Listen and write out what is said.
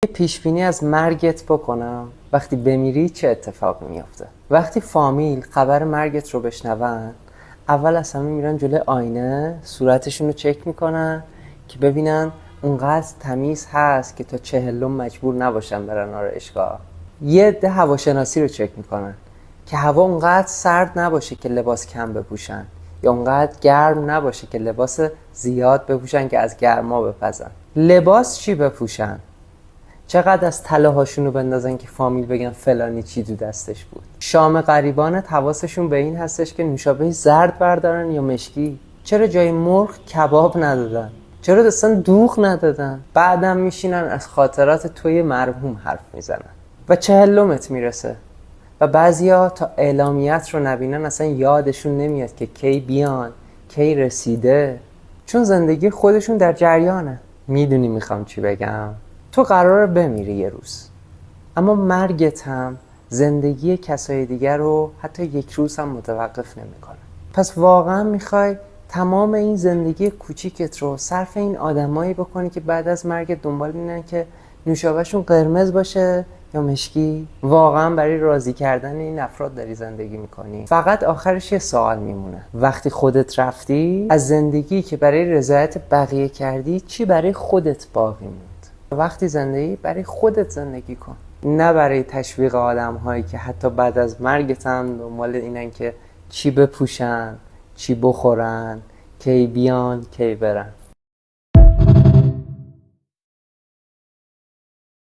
یه پیشبینی از مرگت بکنم. وقتی بمیری چه اتفاقی میافته؟ وقتی فامیل خبر مرگت رو بشنون، اول از همه میرن جلوی آینه صورتشون رو چک میکنن که ببینن اونقدر تمیز هست که تا 40 مجبور نباشن برن آرایشگاه. یه عده هواشناسی رو چک میکنن که هوا اونقدر سرد نباشه که لباس کم بپوشن یا اونقدر گرم نباشه که لباس زیاد بپوشن که از گرما بپزن. لباس چی بپوشن؟ چقدر از تله هاشون رو بندازن که فامیل بگن فلانی چی تو دستش بود. شام غریبانت حواسشون به این هستش که نوشابه زرد بردارن یا مشکی. چرا جای مرغ کباب ندادن؟ چرا اصلا دوغ ندادن؟ بعدم میشینن از خاطرات توی مرحوم حرف میزنن و 40 میرسه و بعضیا تا اعلامیت رو نبینن اصلا یادشون نمیاد که کی بیان، کی رسیده، چون زندگی خودشون در جریانه. میدونی میخوام چی بگم؟ تو قراره بمیری یه روز، اما مرگت هم زندگی کسای دیگر رو حتی یک روز هم متوقف نمیکنه. پس واقعا میخوای تمام این زندگی کوچیکت رو صرف این آدمایی بکنی که بعد از مرگت دنبال اینن که نوشابهشون قرمز باشه یا مشکی؟ واقعا برای راضی کردن این افراد داری زندگی میکنی؟ فقط آخرش یه سوال میمونه: وقتی خودت رفتی، از زندگی که برای رضایت بقیه کردی چی برای خودت باقی موند؟ وقتی زندگی برای خودت زندگی کن، نه برای تشویق آدم هایی که حتی بعد از مرگت هم دنبال اینن که چی بپوشن، چی بخورن، کی بیان، کی برن.